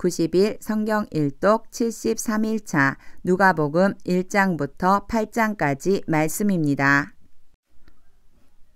391 성경 일독 73일차 누가복음 1장부터 8장까지 말씀입니다.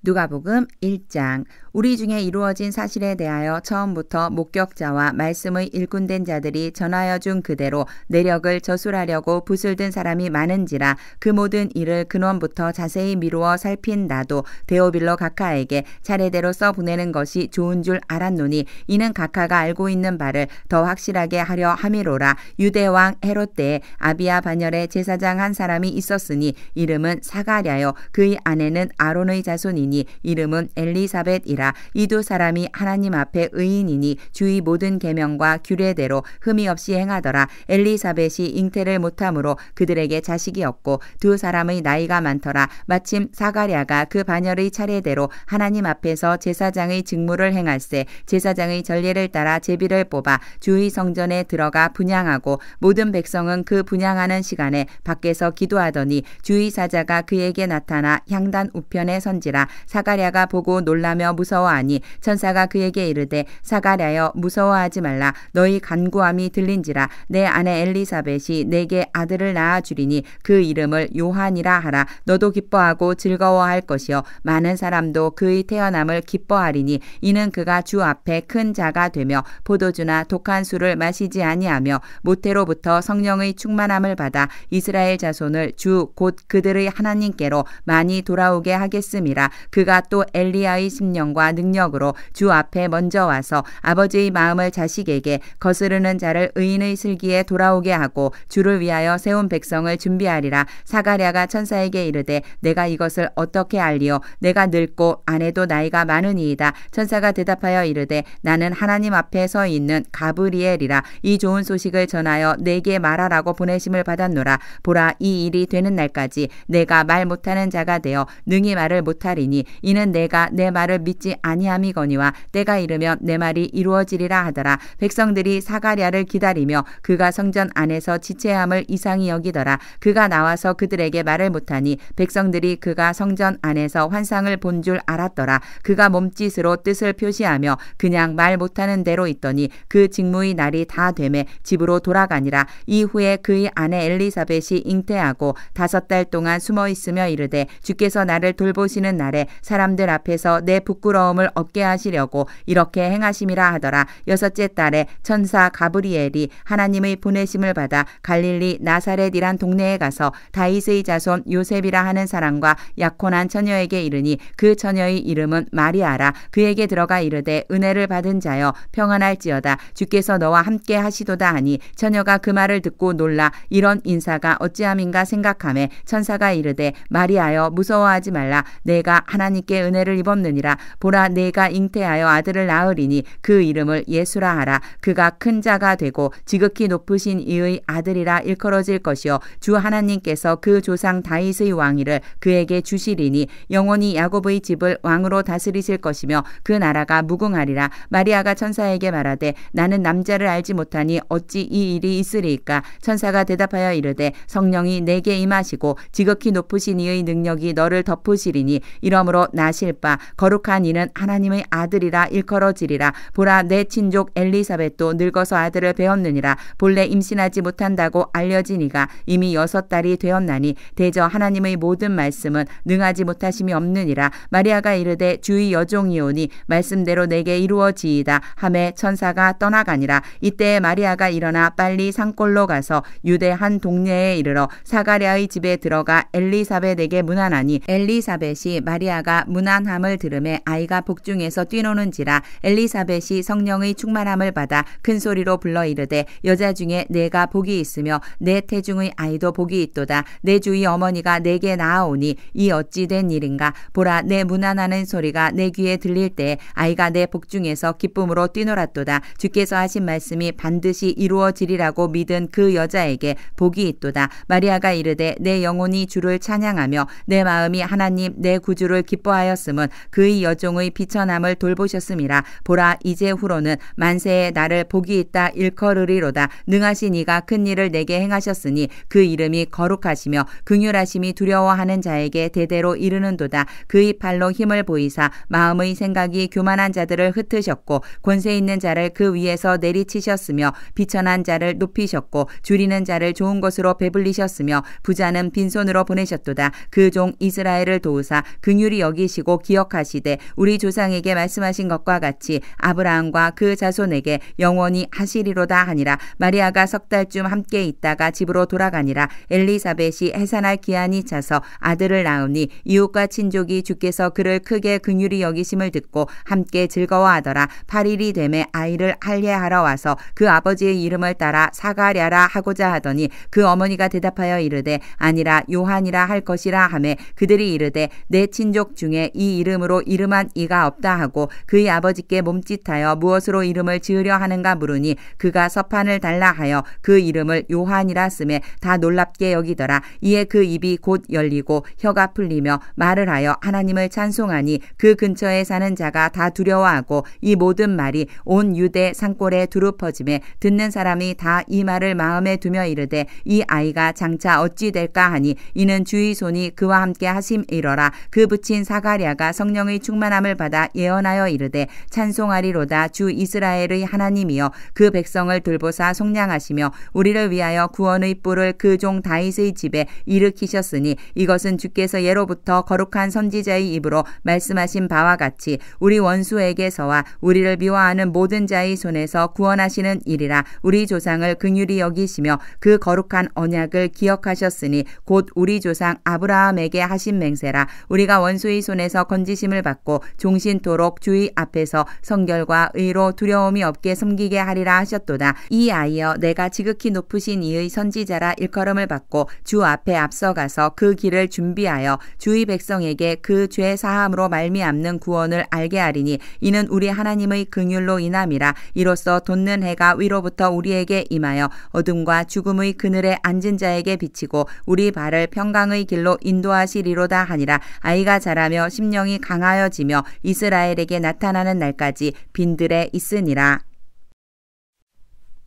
누가복음 1장. 우리 중에 이루어진 사실에 대하여 처음부터 목격자와 말씀의 일꾼된 자들이 전하여 준 그대로 내력을 저술하려고 붓을 든 사람이 많은지라 그 모든 일을 근원부터 자세히 미루어 살핀 나도 데오빌로 각하에게 차례대로 써 보내는 것이 좋은 줄 알았노니 이는 각하가 알고 있는 바를 더 확실하게 하려 함이로라. 유대왕 헤롯 때에 아비야 반열에 제사장 한 사람이 있었으니 이름은 사가랴요 그의 아내는 아론의 자손이니 이름은 엘리사벳이라. 이 두 사람이 하나님 앞에 의인이니 주의 모든 계명과 규례대로 흠이 없이 행하더라. 엘리사벳이 잉태를 못함으로 그들에게 자식이 없고 두 사람의 나이가 많더라. 마침 사가랴가 그 반열의 차례대로 하나님 앞에서 제사장의 직무를 행할세 제사장의 전례를 따라 제비를 뽑아 주의 성전에 들어가 분향하고 모든 백성은 그 분향하는 시간에 밖에서 기도하더니 주의 사자가 그에게 나타나 향단 우편에 선지라. 사가랴가 보고 놀라며 무서워하니 천사가 그에게 이르되 사가랴여 무서워하지 말라. 너희 간구함이 들린지라. 내 아내 엘리사벳이 내게 아들을 낳아주리니 그 이름을 요한이라 하라. 너도 기뻐하고 즐거워할 것이요 많은 사람도 그의 태어남을 기뻐하리니 이는 그가 주 앞에 큰 자가 되며 포도주나 독한 술을 마시지 아니하며 모태로부터 성령의 충만함을 받아 이스라엘 자손을 주 곧 그들의 하나님께로 많이 돌아오게 하겠음이라. 그가 또 엘리야의 심령과 능력으로 주 앞에 먼저 와서 아버지의 마음을 자식에게 거스르는 자를 의인의 슬기에 돌아오게 하고 주를 위하여 세운 백성을 준비하리라. 사가랴가 천사에게 이르되 내가 이것을 어떻게 알리오? 내가 늙고 아내도 나이가 많으니이다. 천사가 대답하여 이르되 나는 하나님 앞에 서 있는 가브리엘이라. 이 좋은 소식을 전하여 내게 말하라고 보내심을 받았노라. 보라 이 일이 되는 날까지 내가 말 못하는 자가 되어 능히 말을 못하리니 이는 내가 내 말을 믿지 아니함이거니와 때가 이르면 내 말이 이루어지리라 하더라. 백성들이 사가랴를 기다리며 그가 성전 안에서 지체함을 이상히 여기더라. 그가 나와서 그들에게 말을 못하니 백성들이 그가 성전 안에서 환상을 본 줄 알았더라. 그가 몸짓으로 뜻을 표시하며 그냥 말 못하는 대로 있더니 그 직무의 날이 다 되매 집으로 돌아가니라. 이후에 그의 아내 엘리사벳이 잉태하고 5달 동안 숨어 있으며 이르되 주께서 나를 돌보시는 날에 사람들 앞에서 내 부끄러움을 없게 하시려고 이렇게 행하심이라 하더라. 6째 달에 천사 가브리엘이 하나님의 보내심을 받아 갈릴리 나사렛이란 동네에 가서 다윗의 자손 요셉이라 하는 사람과 약혼한 처녀에게 이르니 그 처녀의 이름은 마리아라. 그에게 들어가 이르되 은혜를 받은 자여 평안할지어다. 주께서 너와 함께 하시도다 하니 처녀가 그 말을 듣고 놀라 이런 인사가 어찌함인가 생각하매 천사가 이르되 마리아여 무서워하지 말라. 내가 하나님께 은혜를 입었느니라. 보라 내가 잉태하여 아들을 낳으리니 그 이름을 예수라 하라. 그가 큰 자가 되고 지극히 높으신 이의 아들이라 일컬어질 것이요 주 하나님께서 그 조상 다윗의 왕위를 그에게 주시리니 영원히 야곱의 집을 왕으로 다스리실 것이며 그 나라가 무궁하리라. 마리아가 천사에게 말하되 나는 남자를 알지 못하니 어찌 이 일이 있으리이까? 천사가 대답하여 이르되 성령이 내게 임하시고 지극히 높으신 이의 능력이 너를 덮으시리니 이러므로 나실 바 거룩한 이는 하나님의 아들이라 일컬어지리라. 보라 내 친족 엘리사벳도 늙어서 아들을 배었느니라. 본래 임신하지 못한다고 알려진 이가 이미 6달이 되었나니 대저 하나님의 모든 말씀은 능하지 못하심이 없느니라. 마리아가 이르되 주의 여종이오니 말씀대로 내게 이루어지이다 하매 천사가 떠나가니라. 이때 마리아가 일어나 빨리 산골로 가서 유대 한 동네에 이르러 사가랴의 집에 들어가 엘리사벳에게 문안하니 엘리사벳이 마리아가 문안함을 들음에 아이가 복중에서 뛰노는지라. 엘리사벳이 성령의 충만함을 받아 큰 소리로 불러 이르되 여자 중에 내가 복이 있으며 내 태중의 아이도 복이 있도다. 내 주의 어머니가 내게 나아오니 이 어찌 된 일인가? 보라 내 문안하는 소리가 내 귀에 들릴 때 아이가 내 복중에서 기쁨으로 뛰놀았도다. 주께서 하신 말씀이 반드시 이루어지리라고 믿은 그 여자에게 복이 있도다. 마리아가 이르되 내 영혼이 주를 찬양하며 내 마음이 하나님 내 구주를 약속을 기뻐하였음은 그의 여종의 비천함을 돌보셨음이라. 보라, 이제 후로는 만세에 나를 복이 있다 일컬으리로다. 능하신 이가 큰 일을 내게 행하셨으니 그 이름이 거룩하시며 긍휼하심이 두려워하는 자에게 대대로 이르는도다. 그의 팔로 힘을 보이사 마음의 생각이 교만한 자들을 흩으셨고 권세 있는 자를 그 위에서 내리치셨으며 비천한 자를 높이셨고 줄이는 자를 좋은 것으로 배불리셨으며 부자는 빈손으로 보내셨도다. 그 종 이스라엘을 도우사 긍휼히 여기시고 기억하시되 우리 조상에게 말씀하신 것과 같이 아브라함과 그 자손에게 영원히 하시리로다 하니라. 마리아가 석 달쯤 함께 있다가 집으로 돌아가니라. 엘리사벳이 해산할 기한이 차서 아들을 낳으니 이웃과 친족이 주께서 그를 크게 긍휼히 여기심을 듣고 함께 즐거워하더라. 8일이 되매 아이를 할례하러 와서 그 아버지의 이름을 따라 사가랴라 하고자 하더니 그 어머니가 대답하여 이르되 아니라 요한이라 할 것이라 하매 그들이 이르되 내 친족 중에 이 이름으로 이름한 이가 없다 하고 그의 아버지께 몸짓하여 무엇으로 이름을 지으려 하는가 물으니 그가 서판을 달라 하여 그 이름을 요한이라 쓰매 다 놀랍게 여기더라. 이에 그 입이 곧 열리고 혀가 풀리며 말을 하여 하나님을 찬송하니 그 근처에 사는 자가 다 두려워하고 이 모든 말이 온 유대 산골에 두루 퍼짐에 듣는 사람이 다 이 말을 마음에 두며 이르되 이 아이가 장차 어찌 될까 하니 이는 주의 손이 그와 함께 하심이러라. 그 붙인 사가랴가 성령의 충만함을 받아 예언하여 이르되 찬송하리로다. 주 이스라엘의 하나님이여 그 백성을 돌보사 속량하시며 우리를 위하여 구원의 뿔을 그 종 다윗의 집에 일으키셨으니 이것은 주께서 예로부터 거룩한 선지자의 입으로 말씀하신 바와 같이 우리 원수에게서와 우리를 미워하는 모든 자의 손에서 구원하시는 일이라. 우리 조상을 긍휼히 여기시며 그 거룩한 언약을 기억하셨으니 곧 우리 조상 아브라함에게 하신 맹세라. 우리가 원수의 손에서 건지심을 받고 종신토록 주의 앞에서 성결과 의로 두려움이 없게 섬기게 하리라 하셨도다. 이 아이여 내가 지극히 높으신 이의 선지자라 일컬음을 받고 주 앞에 앞서가서 그 길을 준비하여 주의 백성에게 그 죄 사함으로 말미암는 구원을 알게 하리니 이는 우리 하나님의 긍휼로 인함이라. 이로써 돋는 해가 위로부터 우리에게 임하여 어둠과 죽음의 그늘에 앉은 자에게 비치고 우리 발을 평강의 길로 인도하시리로다 하니라. 아이가 자라며 심령이 강하여지며 이스라엘에게 나타나는 날까지 빈들에 있으니라.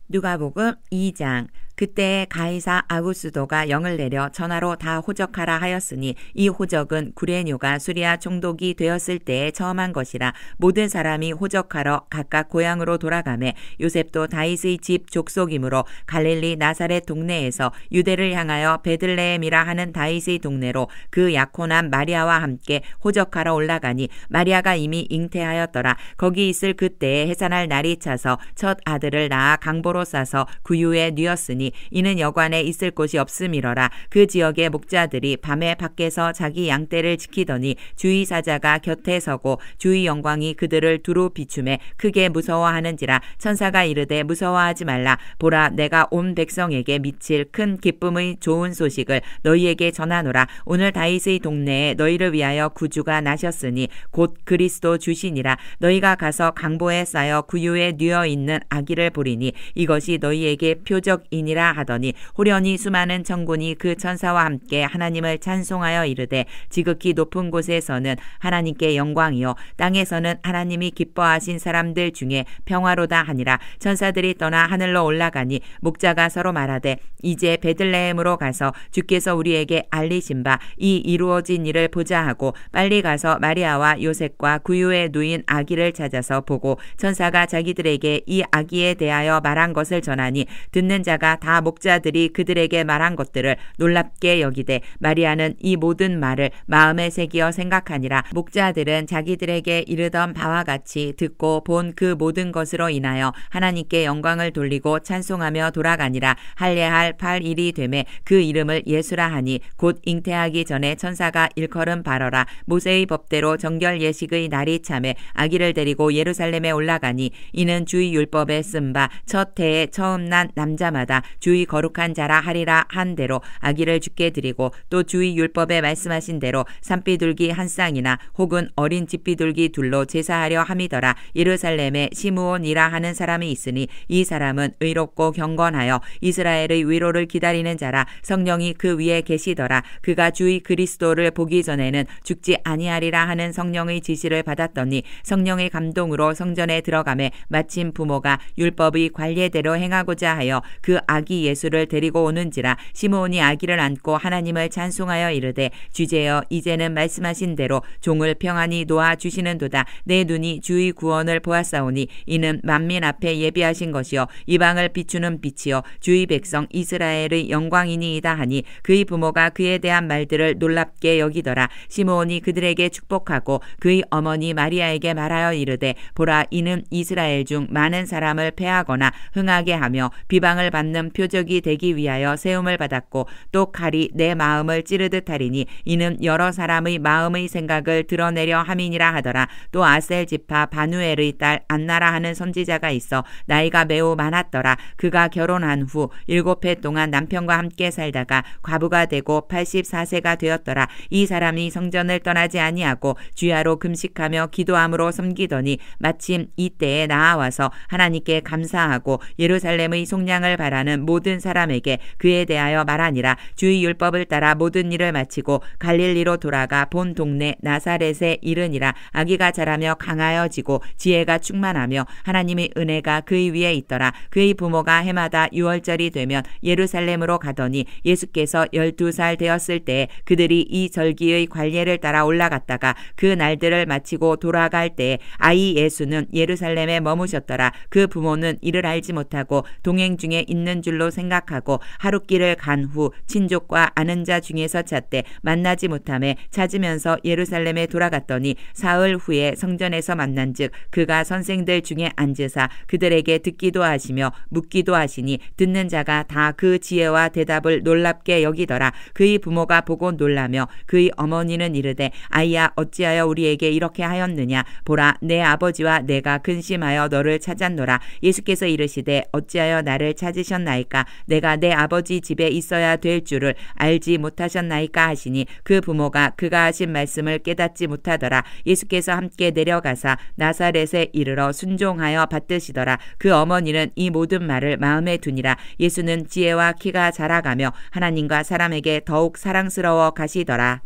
누가복음 2장. 그때에 가이사 아구스도가 영을 내려 전하로 다 호적하라 하였으니 이 호적은 구레뇨가 수리아 총독이 되었을 때에 처음 한 것이라. 모든 사람이 호적하러 각각 고향으로 돌아가매 요셉도 다윗의 집 족속이므로 갈릴리 나사렛 동네에서 유대를 향하여 베들레헴이라 하는 다윗의 동네로 그 약혼한 마리아와 함께 호적하러 올라가니 마리아가 이미 잉태하였더라. 거기 있을 그때에 해산할 날이 차서 첫 아들을 낳아 강보로 싸서 구유에 뉘었으니 이는 여관에 있을 곳이 없음이러라. 그 지역의 목자들이 밤에 밖에서 자기 양떼를 지키더니 주의 사자가 곁에 서고 주의 영광이 그들을 두루 비추매 크게 무서워하는지라. 천사가 이르되 무서워하지 말라. 보라, 내가 온 백성에게 미칠 큰 기쁨의 좋은 소식을 너희에게 전하노라. 오늘 다윗의 동네에 너희를 위하여 구주가 나셨으니 곧 그리스도 주시니라. 너희가 가서 강보에 쌓여 구유에 뉘어 있는 아기를 보리니 이것이 너희에게 표적이니라 하더니 호련히 수많은 천군이 그 천사와 함께 하나님을 찬송하여 이르되 지극히 높은 곳에서는 하나님께 영광이요 땅에서는 하나님이 기뻐하신 사람들 중에 평화로다 하니라. 천사들이 떠나 하늘로 올라가니 목자가 서로 말하되 이제 베들레헴으로 가서 주께서 우리에게 알리신 바 이 이루어진 일을 보자 하고 빨리 가서 마리아와 요셉과 구유에 누인 아기를 찾아서 보고 천사가 자기들에게 이 아기에 대하여 말한 것을 전하니 듣는 자가 다 목자들이 그들에게 말한 것들을 놀랍게 여기되 마리아는 이 모든 말을 마음에 새기어 생각하니라. 목자들은 자기들에게 이르던 바와 같이 듣고 본 그 모든 것으로 인하여 하나님께 영광을 돌리고 찬송하며 돌아가니라. 할례할 8일이 되매 그 이름을 예수라 하니 곧 잉태하기 전에 천사가 일컬음 바러라. 모세의 법대로 정결 예식의 날이 차매 아기를 데리고 예루살렘에 올라가니 이는 주의 율법에 쓴 바 첫 해에 처음 난 남자마다 주의 거룩한 자라 하리라 한 대로 아기를 주께 드리고 또 주의 율법에 말씀하신 대로 산비둘기 한 쌍이나 혹은 어린 집비둘기 둘로 제사하려 함이더라. 예루살렘에 시므온이라 하는 사람이 있으니 이 사람은 의롭고 경건하여 이스라엘의 위로를 기다리는 자라. 성령이 그 위에 계시더라. 그가 주의 그리스도를 보기 전에는 죽지 아니하리라 하는 성령의 지시를 받았더니 성령의 감동으로 성전에 들어가매 마침 부모가 율법의 관례대로 행하고자 하여 그 아기 예수를 데리고 오는지라. 시므온이 아기를 안고 하나님을 찬송하여 이르되 주제여 이제는 말씀하신 대로 종을 평안히 놓아 주시는도다. 내 눈이 주의 구원을 보았사오니 이는 만민 앞에 예비하신 것이요 이방을 비추는 빛이요 주의 백성 이스라엘의 영광이니이다 하니 그의 부모가 그에 대한 말들을 놀랍게 여기더라. 시므온이 그들에게 축복하고 그의 어머니 마리아에게 말하여 이르되 보라 이는 이스라엘 중 많은 사람을 패하거나 흥하게 하며 비방을 받는 표적이 되기 위하여 세움을 받았고 또 칼이 내 마음을 찌르듯 하리니 이는 여러 사람의 마음의 생각을 드러내려 함이니라 하더라. 또 아셀 지파 바누엘의 딸 안나라 하는 선지자가 있어 나이가 매우 많았더라. 그가 결혼한 후 7해 동안 남편과 함께 살다가 과부가 되고 84세가 되었더라. 이 사람이 성전을 떠나지 아니하고 주야로 금식하며 기도함으로 섬기더니 마침 이때에 나아와서 하나님께 감사하고 예루살렘의 속량을 바라는 모든 사람에게 그에 대하여 말하니라. 주의 율법을 따라 모든 일을 마치고 갈릴리로 돌아가 본 동네 나사렛에 이르니라. 아기가 자라며 강하여지고 지혜가 충만하며 하나님의 은혜가 그의 위에 있더라. 그의 부모가 해마다 유월절이 되면 예루살렘으로 가더니 예수께서 12살 되었을 때에 그들이 이 절기의 관례를 따라 올라갔다가 그 날들을 마치고 돌아갈 때에 아이 예수는 예루살렘에 머무셨더라. 그 부모는 이를 알지 못하고 동행 중에 있는 줄로 생각하고 하룻길을 간 후 친족과 아는 자 중에서 찾되 만나지 못하매 찾으면서 예루살렘에 돌아갔더니 사흘 후에 성전에서 만난즉 그가 선생들 중에 앉으사 그들에게 듣기도 하시며 묻기도 하시니 듣는 자가 다 그 지혜와 대답을 놀랍게 여기더라. 그의 부모가 보고 놀라며 그의 어머니는 이르되 아이야 어찌하여 우리에게 이렇게 하였느냐. 보라 내 아버지와 내가 근심하여 너를 찾았노라. 예수께서 이르시되 어찌하여 나를 찾으셨나이까. 내가 내 아버지 집에 있어야 될 줄을 알지 못하셨나이까 하시니 그 부모가 그가 하신 말씀을 깨닫지 못하더라. 예수께서 함께 내려가사 나사렛에 이르러 순종하여 받드시더라. 그 어머니는 이 모든 말을 마음에 두니라. 예수는 지혜와 키가 자라가며 하나님과 사람에게 더욱 사랑스러워 가시더라.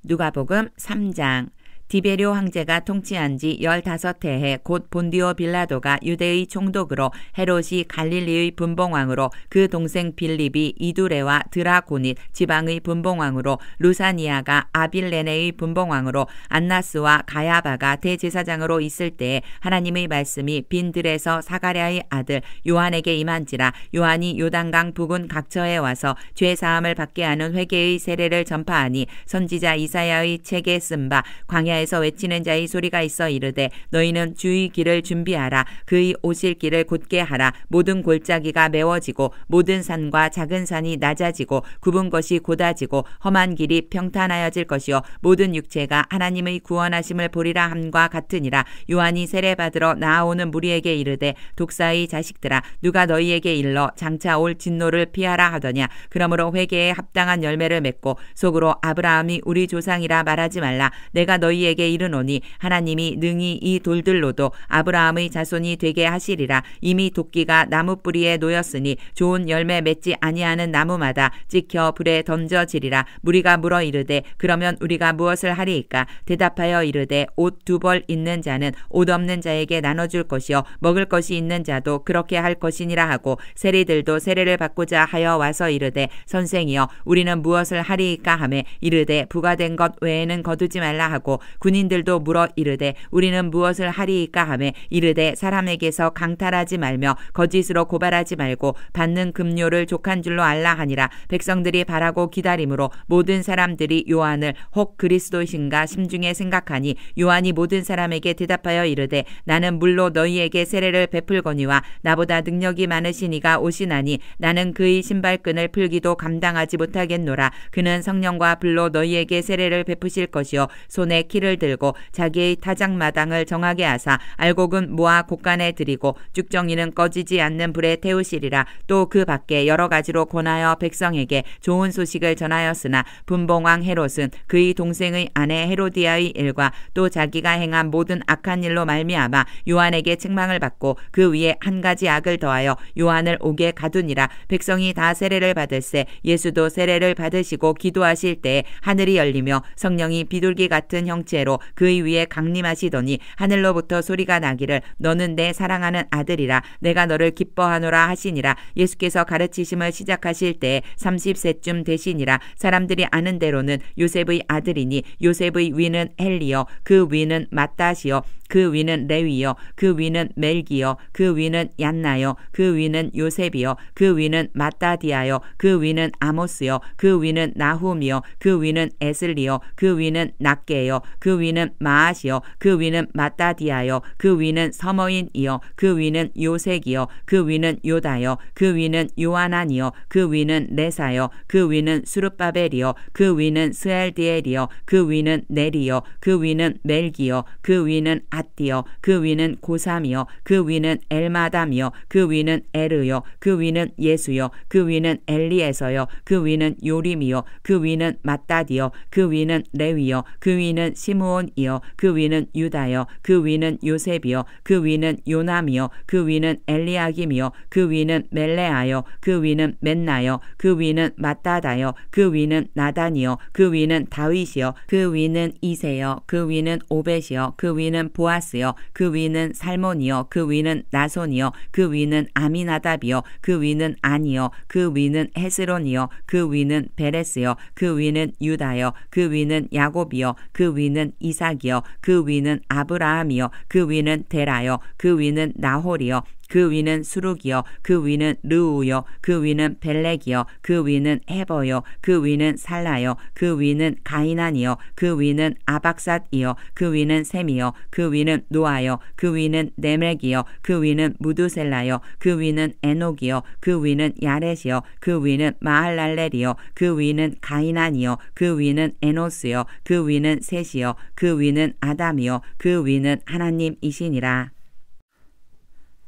누가복음 3장. 디베료 황제가 통치한 지 15해에 곧 본디오 빌라도가 유대의 총독으로 헤롯이 갈릴리의 분봉왕으로 그 동생 빌립이 이두레와 드라고닛 지방의 분봉왕으로 루사니아가 아빌레네의 분봉왕으로 안나스와 가야바가 대제사장으로 있을 때에 하나님의 말씀이 빈들에서 사가랴의 아들 요한에게 임한지라. 요한이 요단강 부근 각처에 와서 죄사함을 받게 하는 회개의 세례를 전파하니 선지자 이사야의 책에 쓴 바 광야에서 외치는 자의 소리가 있어 이르되 너희는 주의 길을 준비하라. 그의 오실 길을 곧게 하라. 모든 골짜기가 메워지고 모든 산과 작은 산이 낮아지고 굽은 것이 곧아지고 험한 길이 평탄하여질 것이요 모든 육체가 하나님의 구원하심을 보리라 함과 같으니라. 요한이 세례받으러 나아오는 무리에게 이르되 독사의 자식들아 누가 너희에게 일러 장차 올 진노를 피하라 하더냐. 그러므로 회개에 합당한 열매를 맺고 속으로 아브라함이 우리 조상이라 말하지 말라. 내가 너희에게 이르노니 하나님이 능히 이 돌들로도 아브라함의 자손이 되게 하시리라. 이미 도끼가 나무 뿌리에 놓였으니 좋은 열매 맺지 아니하는 나무마다 찍혀 불에 던져지리라. 무리가 물어 이르되 그러면 우리가 무엇을 하리이까. 대답하여 이르되 옷 2벌 있는 자는 옷 없는 자에게 나눠줄 것이요 먹을 것이 있는 자도 그렇게 할 것이니라 하고 세리들도 세례를 받고자 하여 와서 이르되 선생이여 우리는 무엇을 하리이까 하매 이르되 부과된 것 외에는 거두지 말라 하고 군인들도 물어 이르되 우리는 무엇을 하리이까 하매 이르되 사람에게서 강탈하지 말며 거짓으로 고발하지 말고 받는 급료를 족한 줄로 알라 하니라. 백성들이 바라고 기다림으로 모든 사람들이 요한을 혹 그리스도신가 심중에 생각하니 요한이 모든 사람에게 대답하여 이르되 나는 물로 너희에게 세례를 베풀거니와 나보다 능력이 많으시니가 오시나니 나는 그의 신발끈을 풀기도 감당하지 못하겠노라. 그는 성령과 불로 너희에게 세례를 베푸실 것이요 손에 키를 칼을 들고 자기의 타작마당을 정하게 하사 알곡은 모아 곳간에 들이고 쭉정이는 꺼지지 않는 불에 태우시리라. 또 그 밖에 여러 가지로 권하여 백성에게 좋은 소식을 전하였으나 분봉왕 헤롯은 그의 동생의 아내 헤로디아의 일과 또 자기가 행한 모든 악한 일로 말미암아 요한에게 책망을 받고 그 위에 한 가지 악을 더하여 요한을 옥에 가두니라. 백성이 다 세례를 받을새 예수도 세례를 받으시고 기도하실 때에 하늘이 열리며 성령이 비둘기 같은 형체로 그의 위에 강림하시더니 하늘로부터 소리가 나기를 너는 내 사랑하는 아들이라 내가 너를 기뻐하노라 하시니라. 예수께서 가르치심을 시작하실 때에 30세쯤 되시니라. 사람들이 아는 대로는 요셉의 아들이니 요셉의 위는 헬리요 그 위는 맏다시요 그 위는 레위요 그 위는 멜기요 그 위는 얀나요 그 위는 요셉이요 그 위는 맏다디아요 그 위는 아모스요 그 위는 나훔이요 그 위는 에슬리요 그 위는 낫게요 그 위는 마앗이요 그 위는 맏다디아요 그 위는 서머인이요 그 위는 요색이요 그 위는 요다요 그 위는 요하나니요 그 위는 레사요 그 위는 수르바벨이요 그 위는 스엘디엘이요 그 위는 네리요 그 위는 멜기요 그 위는 앗디요 그 위는 고삼이요 그 위는 엘마담이요 그 위는 에르요 그 위는 예수요 그 위는 엘리에서요 그 위는 요림이요 그 위는 맏다디요 그 위는 레위요 그 위는 시므온이요 그 위는 유다요 그 위는 요셉이요 그 위는 요남이요 그 위는 엘리야김이요 그 위는 멜레아요 그 위는 멘나요 그 위는 맏다다요 그 위는 나단이요 그 위는 다윗이요 그 위는 이세요 그 위는 오벳이요 그 위는 보아스요 그 위는 살몬이요 그 위는 나손이요 그 위는 아미나답이요 그 위는 아니요 그 위는 헤스론이요 그 위는 베레스요 그 위는 유다요 그 위는 야곱이요 그 위는 이삭이요 그 위는 아브라함이요 그 위는 데라요 그 위는 나홀이요 그 위는 수룩이요 그 위는 르우요 그 위는 벨렉이요 그 위는 헤버요 그 위는 살라요 그 위는 가이난이요 그 위는 아박삿이요 그 위는 셈이요 그 위는 노아요 그 위는 네멕이요 그 위는 무두셀라요 그 위는 에녹이요 그 위는 야렛이요 그 위는 마할랄렐이요 그 위는 가이난이요 그 위는 에노스요 그 위는 셋이요 그 위는 아담이요 그 위는 하나님이시니라.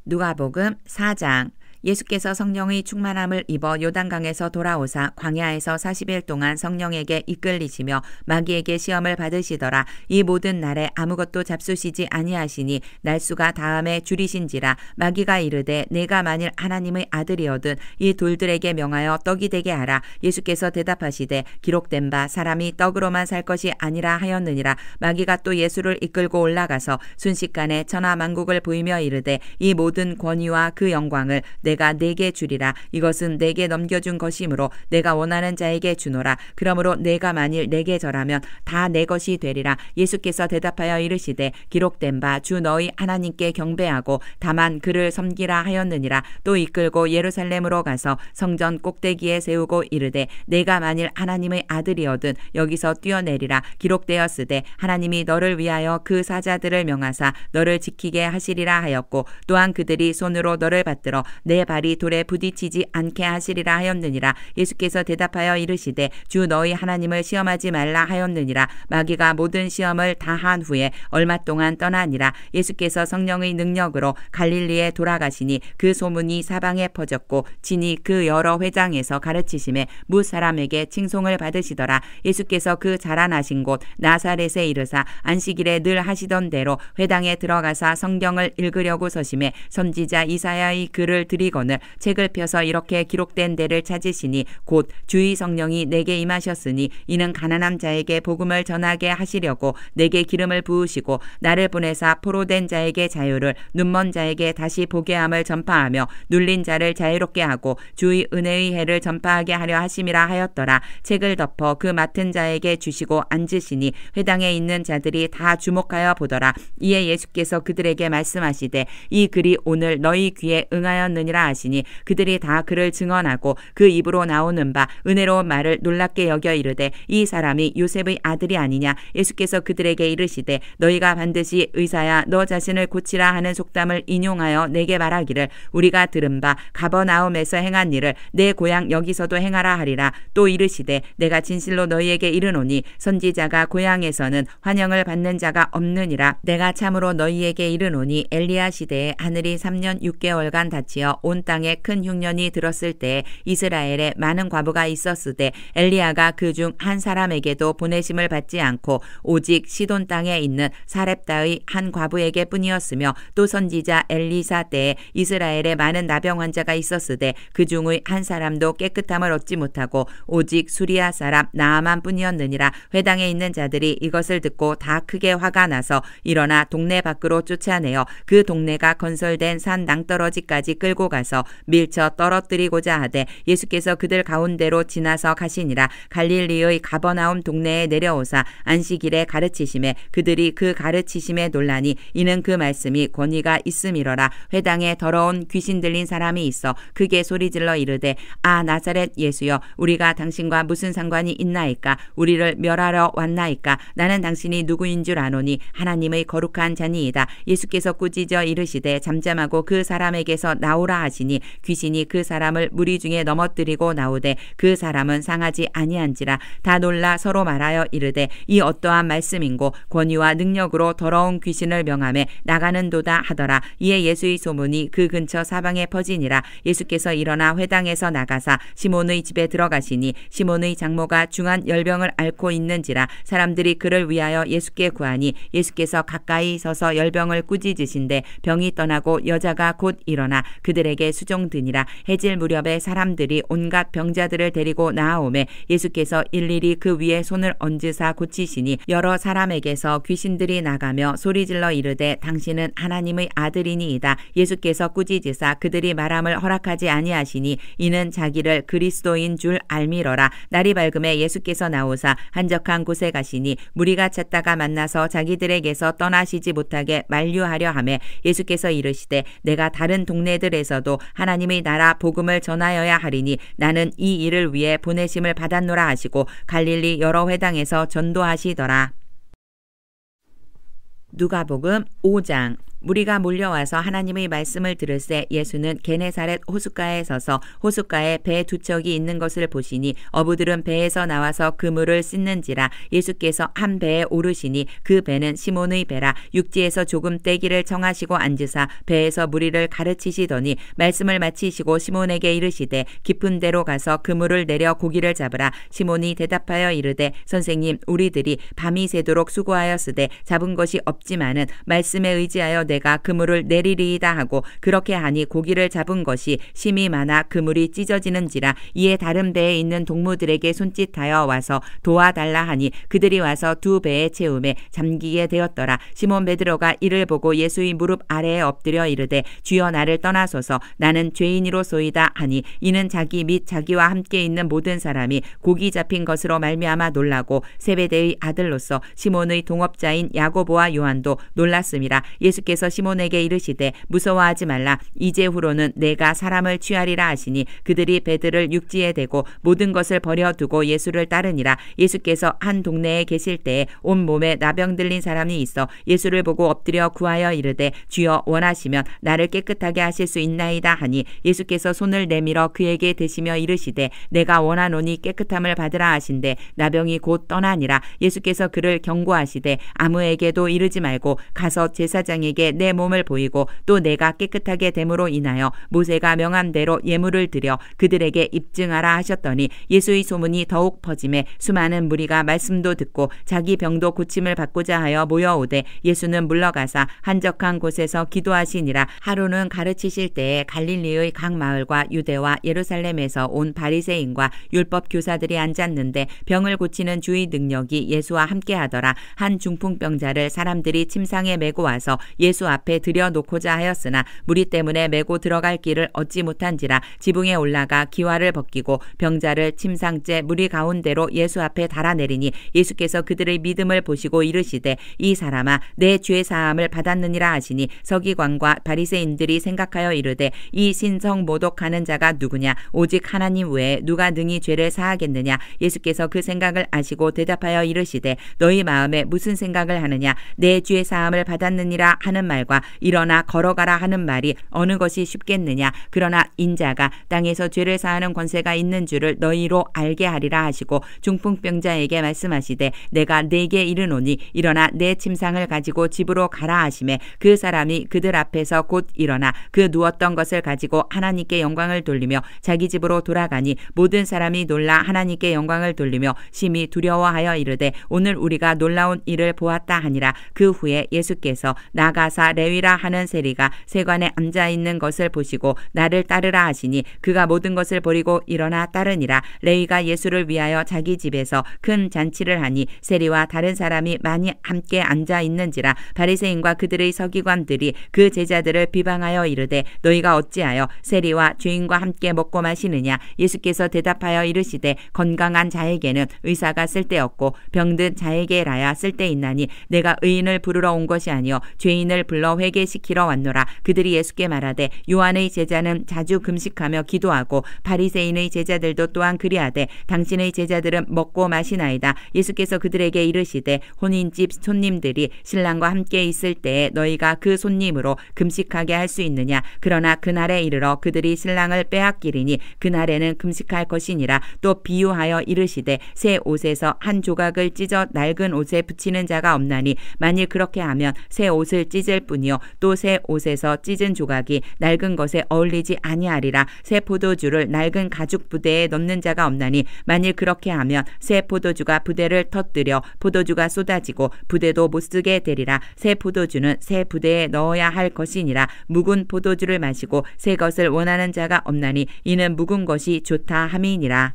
누가복음 4장. 예수께서 성령의 충만함을 입어 요단강에서 돌아오사 광야에서 40일 동안 성령에게 이끌리시며 마귀에게 시험을 받으시더라. 이 모든 날에 아무것도 잡수시지 아니하시니 날수가 다음에 줄이신지라. 마귀가 이르되 내가 만일 하나님의 아들이거든 이 돌들에게 명하여 떡이 되게 하라. 예수께서 대답하시되 기록된 바 사람이 떡으로만 살 것이 아니라 하였느니라. 마귀가 또 예수를 이끌고 올라가서 순식간에 천하 만국을 보이며 이르되 이 모든 권위와 그 영광을 내가 네게 주리라. 이것은 내게 넘겨준 것이므로 내가 원하는 자에게 주노라. 그러므로 내가 만일 내게 절하면 다 내 것이 되리라. 예수께서 대답하여 이르시되 기록된 바 주 너희 하나님께 경배하고 다만 그를 섬기라 하였느니라. 또 이끌고 예루살렘으로 가서 성전 꼭대기에 세우고 이르되 내가 만일 하나님의 아들이거든 여기서 뛰어내리라. 기록되었으되 하나님이 너를 위하여 그 사자들을 명하사 너를 지키게 하시리라 하였고 또한 그들이 손으로 너를 받들어 내 발이 돌에 부딪히지 않게 하시리라 하였느니라. 예수께서 대답하여 이르시되 주 너희 하나님을 시험하지 말라 하였느니라. 마귀가 모든 시험을 다 한 후에 얼마 동안 떠나니라. 예수께서 성령의 능력으로 갈릴리에 돌아가시니 그 소문이 사방에 퍼졌고 진이 그 여러 회당에서 가르치심에 뭇 사람에게 칭송을 받으시더라. 예수께서 그 자라나신 곳 나사렛에 이르사 안식일에 늘 하시던 대로 회당에 들어가사 성경을 읽으려고 서심에 선지자 이사야의 글을 드리거늘 책을 펴서 이렇게 기록된 데를 찾으시니 곧 주의 성령이 내게 임하셨으니 이는 가난한 자에게 복음을 전하게 하시려고 내게 기름을 부으시고 나를 보내사 포로된 자에게 자유를 눈먼 자에게 다시 보게 함을 전파하며 눌린 자를 자유롭게 하고 주의 은혜의 해를 전파하게 하려 하심이라 하였더라. 책을 덮어 그 맡은 자에게 주시고 앉으시니 회당에 있는 자들이 다 주목하여 보더라. 이에 예수께서 그들에게 말씀하시되 이 글이 오늘 너희 귀에 응하였느니라 것이라 하시니 그들이 다 그를 증언하고 그 입으로 나오는 바 은혜로운 말을 놀랍게 여겨 이르되 이 사람이 요셉의 아들이 아니냐. 예수께서 그들에게 이르시되 너희가 반드시 의사야 너 자신을 고치라 하는 속담을 인용하여 내게 말하기를 우리가 들은 바 가버나움에서 행한 일을 내 고향 여기서도 행하라 하리라. 또 이르시되 내가 진실로 너희에게 이르노니 선지자가 고향에서는 환영을 받는 자가 없느니라. 내가 참으로 너희에게 이르노니 엘리야 시대에 하늘이 3년 6개월간 닫히어 온 땅에 큰 흉년이 들었을 때에 이스라엘에 많은 과부가 있었으되 엘리야가 그중 한 사람에게도 보내심을 받지 않고 오직 시돈 땅에 있는 사렙다의 한 과부에게 뿐이었으며 또 선지자 엘리사 때에 이스라엘에 많은 나병 환자가 있었으되 그 중의 한 사람도 깨끗함을 얻지 못하고 오직 수리아 사람 나아만 뿐이었느니라. 회당에 있는 자들이 이것을 듣고 다 크게 화가 나서 일어나 동네 밖으로 쫓아내어 그 동네가 건설된 산 낭떠러지까지 끌고 가서 밀쳐 떨어뜨리고자 하되 예수께서 그들 가운데로 지나서 가시니라. 갈릴리의 가버나움 동네에 내려오사 안식일에 가르치심에 그들이 그 가르치심에 놀라니 이는 그 말씀이 권위가 있음이러라. 회당에 더러운 귀신 들린 사람이 있어 크게 소리질러 이르되 아 나사렛 예수여 우리가 당신과 무슨 상관이 있나이까. 우리를 멸하러 왔나이까. 나는 당신이 누구인 줄 아노니 하나님의 거룩한 자니이다. 예수께서 꾸짖어 이르시되 잠잠하고 그 사람에게서 나오라 하시니 귀신이 그 사람을 무리 중에 넘어뜨리고 나오되 그 사람은 상하지 아니한지라. 다 놀라 서로 말하여 이르되 이 어떠한 말씀인고 권위와 능력으로 더러운 귀신을 명함에 나가는도다 하더라. 이에 예수의 소문이 그 근처 사방에 퍼지니라. 예수께서 일어나 회당에서 나가사 시몬의 집에 들어가시니 시몬의 장모가 중한 열병을 앓고 있는지라. 사람들이 그를 위하여 예수께 구하니 예수께서 가까이 서서 열병을 꾸짖으신데 병이 떠나고 여자가 곧 일어나 그들에게 수종드니라. 해질 무렵에 사람들이 온갖 병자들을 데리고 나아오매 예수께서 일일이 그 위에 손을 얹으사 고치시니 여러 사람에게서 귀신들이 나가며 소리질러 이르되 당신은 하나님의 아들이니이다. 예수께서 꾸짖으사 그들이 말함을 허락하지 아니하시니 이는 자기를 그리스도인 줄 알미러라. 날이 밝음에 예수께서 나오사 한적한 곳에 가시니 무리가 찾다가 만나서 자기들에게서 떠나시지 못하게 만류하려 하매 예수께서 이르시되 내가 다른 동네들에서도 하나님의 나라 복음을 전하여야 하리니 나는 이 일을 위해 보내심을 받았노라 하시고 갈릴리 여러 회당에서 전도하시더라. 누가복음 5장. 무리가 몰려와서 하나님의 말씀을 들을새 예수는 게네사렛 호숫가에 서서 호숫가에 배 두 척이 있는 것을 보시니 어부들은 배에서 나와서 그물을 씻는지라. 예수께서 한 배에 오르시니 그 배는 시몬의 배라. 육지에서 조금 떼기를 청하시고 앉으사 배에서 무리를 가르치시더니 말씀을 마치시고 시몬에게 이르시되 깊은 데로 가서 그물을 내려 고기를 잡으라. 시몬이 대답하여 이르되 선생님 우리들이 밤이 새도록 수고하였으되 잡은 것이 없지만은 말씀에 의지하여 내가 그물을 내리리이다 하고 그렇게 하니 고기를 잡은 것이 심이 많아 그물이 찢어지는지라. 이에 다른 배에 있는 동무들에게 손짓하여 와서 도와달라 하니 그들이 와서 두 배에 채우매 잠기게 되었더라. 시몬 베드로가 이를 보고 예수의 무릎 아래에 엎드려 이르되 주여 나를 떠나소서 나는 죄인이로소이다 하니 이는 자기 및 자기와 함께 있는 모든 사람이 고기 잡힌 것으로 말미암아 놀라고 세베대의 아들로서 시몬의 동업자인 야고보와 요한도 놀랐음이라. 예수께서 시몬에게 이르시되 무서워하지 말라. 이제후로는 내가 사람을 취하리라 하시니 그들이 배들을 육지에 대고 모든 것을 버려두고 예수를 따르니라. 예수께서 한 동네에 계실 때에 온 몸에 나병 들린 사람이 있어 예수를 보고 엎드려 구하여 이르되 주여 원하시면 나를 깨끗하게 하실 수 있나이다 하니 예수께서 손을 내밀어 그에게 대시며 이르시되 내가 원하노니 깨끗함을 받으라 하신대 나병이 곧 떠나니라. 예수께서 그를 경고하시되 아무에게도 이르지 말고 가서 제사장에게 내 몸을 보이고 또 내가 깨끗하게 됨으로 인하여 모세가 명한 대로 예물을 드려 그들에게 입증하라 하셨더니 예수의 소문이 더욱 퍼짐에 수많은 무리가 말씀도 듣고 자기 병도 고침을 받고자 하여 모여오되 예수는 물러가사 한적한 곳에서 기도하시니라. 하루는 가르치실 때에 갈릴리의 각 마을과 유대와 예루살렘에서 온 바리새인과 율법 교사들이 앉았는데 병을 고치는 주의 능력이 예수와 함께하더라. 한 중풍병자를 사람들이 침상에 메고 와서 예수 예수 앞에 들여놓고자 하였으나 무리 때문에 메고 들어갈 길을 얻지 못한지라 지붕에 올라가 기와를 벗기고 병자를 침상째 무리 가운데로 예수 앞에 달아내리니 예수께서 그들의 믿음을 보시고 이르시되 이 사람아 내 죄 사함을 받았느니라 하시니 서기관과 바리새인들이 생각하여 이르되 이 신성 모독하는 자가 누구냐 오직 하나님 외에 누가 능히 죄를 사하겠느냐. 예수께서 그 생각을 아시고 대답하여 이르시되 너희 마음에 무슨 생각을 하느냐. 내 죄 사함을 받았느니라 하는 말과 일어나 걸어가라 하는 말이 어느 것이 쉽겠느냐. 그러나 인자가 땅에서 죄를 사하는 권세가 있는 줄을 너희로 알게 하리라 하시고 중풍병자에게 말씀하시되 내가 네게 이르노니 일어나 내 침상을 가지고 집으로 가라 하시매 그 사람이 그들 앞에서 곧 일어나 그 누웠던 것을 가지고 하나님께 영광을 돌리며 자기 집으로 돌아가니 모든 사람이 놀라 하나님께 영광을 돌리며 심히 두려워하여 이르되 오늘 우리가 놀라운 일을 보았다 하니라. 그 후에 예수께서 나가사 레위라 하는 세리가 세관에 앉아 있는 것을 보시고 나를 따르라 하시니 그가 모든 것을 버리고 일어나 따르니라. 레위가 예수를 위하여 자기 집에서 큰 잔치를 하니 세리와 다른 사람이 많이 함께 앉아 있는지라. 바리새인과 그들의 서기관들이 그 제자들을 비방하여 이르되 너희가 어찌하여 세리와 죄인과 함께 먹고 마시느냐. 예수께서 대답하여 이르시되 건강한 자에게는 의사가 쓸데없고 병든 자에게라야 쓸데있나니 내가 의인을 부르러 온 것이 아니요 죄인을 불러 회개시키러 왔노라. 그들이 예수께 말하되 요한의 제자는 자주 금식하며 기도하고 바리새인의 제자들도 또한 그리하되 당신의 제자들은 먹고 마시나이다. 예수께서 그들에게 이르시되 혼인집 손님들이 신랑과 함께 있을 때에 너희가 그 손님으로 금식하게 할 수 있느냐. 그러나 그날에 이르러 그들이 신랑을 빼앗기리니 그날에는 금식할 것이니라. 또 비유하여 이르시되 새 옷에서 한 조각을 찢어 낡은 옷에 붙이는 자가 없나니 만일 그렇게 하면 새 옷을 찢을 뿐이요 또 새 옷에서 찢은 조각이 낡은 것에 어울리지 아니하리라. 새 포도주를 낡은 가죽 부대에 넣는 자가 없나니 만일 그렇게 하면 새 포도주가 부대를 터뜨려 포도주가 쏟아지고 부대도 못쓰게 되리라. 새 포도주는 새 부대에 넣어야 할 것이니라. 묵은 포도주를 마시고 새 것을 원하는 자가 없나니 이는 묵은 것이 좋다 함이니라.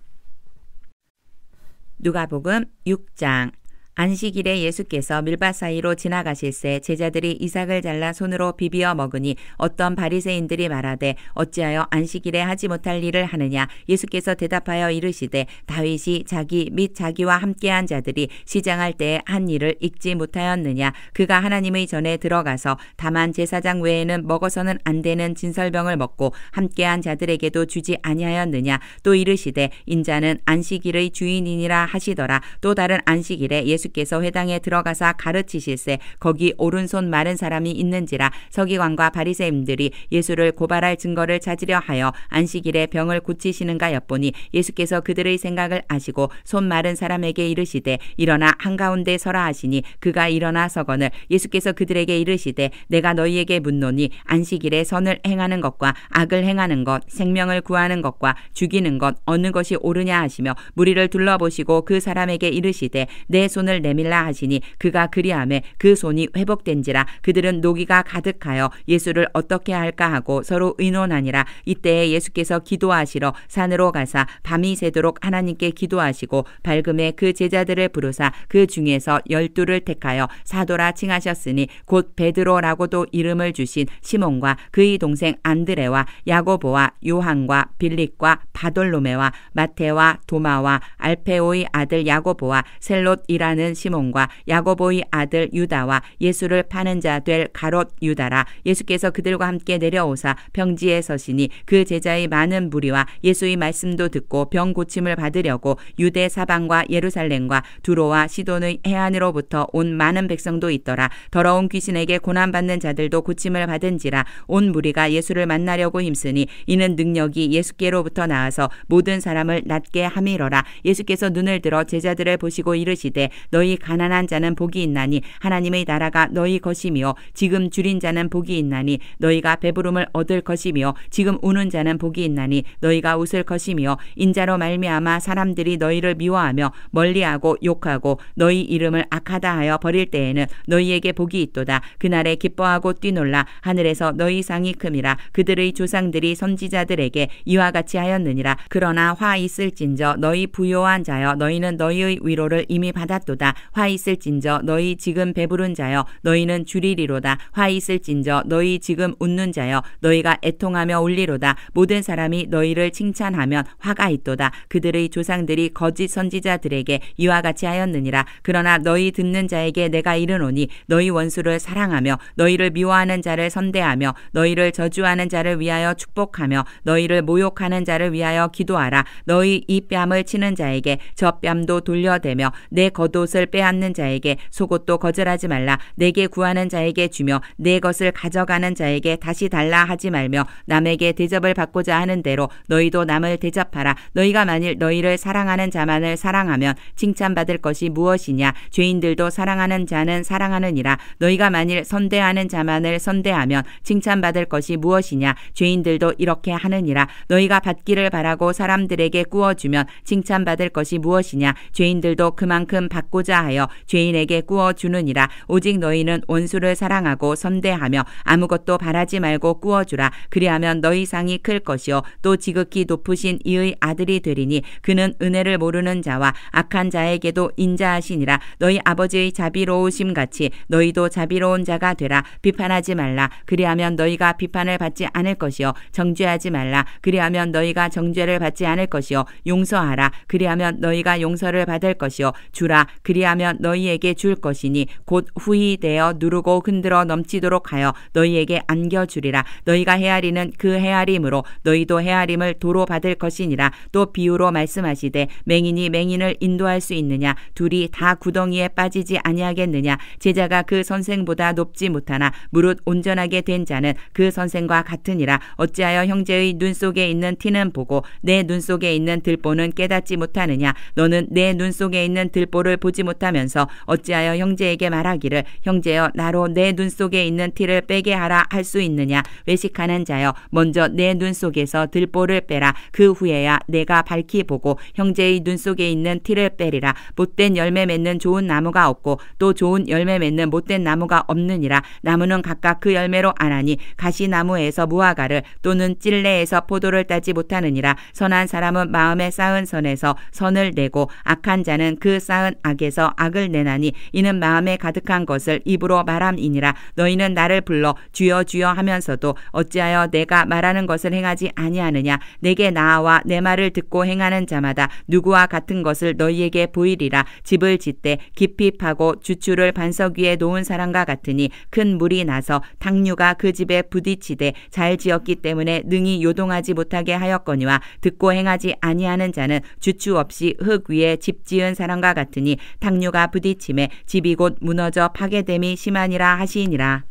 누가복음 6장. 안식일에 예수께서 밀밭 사이로 지나가실새 제자들이 이삭을 잘라 손으로 비비어 먹으니 어떤 바리새인들이 말하되 어찌하여 안식일에 하지 못할 일을 하느냐. 예수께서 대답하여 이르시되 다윗이 자기 및 자기와 함께한 자들이 시장할 때에 한 일을 잊지 못하였느냐. 그가 하나님의 전에 들어가서 다만 제사장 외에는 먹어서는 안 되는 진설병을 먹고 함께한 자들에게도 주지 아니하였느냐. 또 이르시되 인자는 안식일의 주인이니라 하시더라. 또 다른 안식일에 예수께서 회당에 들어가사 가르치실새 거기 오른손 마른 사람이 있는지라. 서기관과 바리새인들이 예수를 고발할 증거를 찾으려 하여 안식일에 병을 고치시는가 엿보니 예수께서 그들의 생각을 아시고 손 마른 사람에게 이르시되 일어나 한가운데 서라 하시니 그가 일어나 서거늘 예수께서 그들에게 이르시되 내가 너희에게 묻노니 안식일에 선을 행하는 것과 악을 행하는 것 생명을 구하는 것과 죽이는 것 어느 것이 옳으냐 하시며 무리를 둘러보시고 그 사람에게 이르시되 내 손을 내밀라 하시니 그가 그리하매 그 손이 회복된지라. 그들은 노기가 가득하여 예수를 어떻게 할까 하고 서로 의논하니라. 이때에 예수께서 기도하시러 산으로 가사 밤이 새도록 하나님께 기도하시고 밝음에 그 제자들을 부르사 그 중에서 12를 택하여 사도라 칭하셨으니 곧 베드로라고도 이름을 주신 시몬과 그의 동생 안드레와 야고보와 요한과 빌립과 바돌로메와 마태와 도마와 알페오의 아들 야고보와 셀롯이라는 시몬과 야고보의 아들 유다와 예수를 파는 자 될 가롯 유다라. 예수께서 그들과 함께 내려오사 평지에 서시니 그 제자의 많은 무리와 예수의 말씀도 듣고 병 고침을 받으려고 유대 사방과 예루살렘과 두로와 시돈의 해안으로부터 온 많은 백성도 있더라. 더러운 귀신에게 고난받는 자들도 고침을 받은지라. 온 무리가 예수를 만나려고 힘쓰니 이는 능력이 예수께로부터 나와서 모든 사람을 낫게 함이로라. 예수께서 눈을 들어 제자들을 보시고 이르시되 너희 가난한 자는 복이 있나니 하나님의 나라가 너희 것이며 지금 줄인 자는 복이 있나니 너희가 배부름을 얻을 것이며 지금 우는 자는 복이 있나니 너희가 웃을 것이며 인자로 말미암아 사람들이 너희를 미워하며 멀리하고 욕하고 너희 이름을 악하다 하여 버릴 때에는 너희에게 복이 있도다. 그날에 기뻐하고 뛰놀라. 하늘에서 너희 상이 큼이라. 그들의 조상들이 선지자들에게 이와 같이 하였느니라. 그러나 화 있을진저 너희 부요한 자여 너희는 너희의 위로를 이미 받았도다. 울리로다. 화 있을진저 너희 지금 배부른 자여 너희는 줄이리로다. 화 있을진저 너희 지금 웃는 자여 너희가 애통하며 울리로다. 모든 사람이 너희를 칭찬하면 화가 있도다. 그들의 조상들이 거짓 선지자들에게 이와 같이 하였느니라. 그러나 너희 듣는 자에게 내가 이르노니 너희 원수를 사랑하며 너희를 미워하는 자를 선대하며 너희를 저주하는 자를 위하여 축복하며 너희를 모욕하는 자를 위하여 기도하라. 너희 이 뺨을 치는 자에게 저 뺨도 돌려대며 내 겉옷을 빼앗는 자에게 속옷도 거절하지 말라. 내게 구하는 자에게 주며 내 것을 가져가는 자에게 다시 달라 하지 말며 남에게 대접을 받고자 하는 대로 너희도 남을 대접하라. 너희가 만일 너희를 사랑하는 자만을 사랑하면 칭찬받을 것이 무엇이냐. 죄인들도 사랑하는 자는 사랑하느니라. 너희가 만일 선대하는 자만을 선대하면 칭찬받을 것이 무엇이냐. 죄인들도 이렇게 하느니라. 너희가 받기를 바라고 사람들에게 구워주면 칭찬받을 것이 무엇이냐. 죄인들도 그만큼 받고자 하여 죄인에게 구워주느니라. 오직 너희는 원수를 사랑하고 선대하며 아무것도 바라지 말고 구워주라. 그리하면 너희 상이 클 것이요 또 지극히 높으신 이의 아들이 되리니 그는 은혜를 모르는 자와 악한 자에게도 인자하시니라. 너희 아버지의 자비로우심 같이 너희도 자비로운 자가 되라. 비판하지 말라. 그리하면 너희가 비판을 받지 않을 것이요 정죄하지 말라. 그리하면 너희가 정죄를 받지 않을 것이요 용서하라. 그리하면 너희가 용서를 받을 것이요 주라. 그리하면 너희에게 줄 것이니 곧 후히 되어 누르고 흔들어 넘치도록 하여 너희에게 안겨주리라. 너희가 헤아리는 그 헤아림으로 너희도 헤아림을 도로 받을 것이니라. 또 비유로 말씀하시되 맹인이 맹인을 인도할 수 있느냐. 둘이 다 구덩이에 빠지지 아니하겠느냐. 제자가 그 선생보다 높지 못하나 무릇 온전하게 된 자는 그 선생과 같으니라. 어찌하여 형제의 눈 속에 있는 티는 보고 내 눈 속에 있는 들보는 깨닫지 못하느냐. 너는 내 눈 속에 있는 들보를 보지 못하면서 어찌하여 형제에게 말하기를 형제여 나로 내 눈 속에 있는 티를 빼게 하라 할 수 있느냐. 외식하는 자여 먼저 내 눈 속에서 들보를 빼라. 그 후에야 내가 밝히 보고 형제의 눈 속에 있는 티를 빼리라. 못된 열매 맺는 좋은 나무가 없고 또 좋은 열매 맺는 못된 나무가 없느니라. 나무는 각각 그 열매로 아나니 가시나무에서 무화과를 또는 찔레에서 포도를 따지 못하느니라. 선한 사람은 마음에 쌓은 선에서 선을 내고 악한 자는 그 쌓은 악에서 악을 내나니 이는 마음에 가득한 것을 입으로 말함이니라. 너희는 나를 불러 주여 주여 하면서도 어찌하여 내가 말하는 것을 행하지 아니하느냐. 내게 나아와 내 말을 듣고 행하는 자마다 누구와 같은 것을 너희에게 보이리라. 집을 짓되 깊이 파고 주추를 반석 위에 놓은 사람과 같으니 큰 물이 나서 탕류가 그 집에 부딪히되 잘 지었기 때문에 능히 요동하지 못하게 하였거니와 듣고 행하지 아니하는 자는 주추 없이 흙 위에 집 지은 사람과 같으니 탕류가 부딪힘에 집이 곧 무너져 파괴됨이 심하니라 하시니라.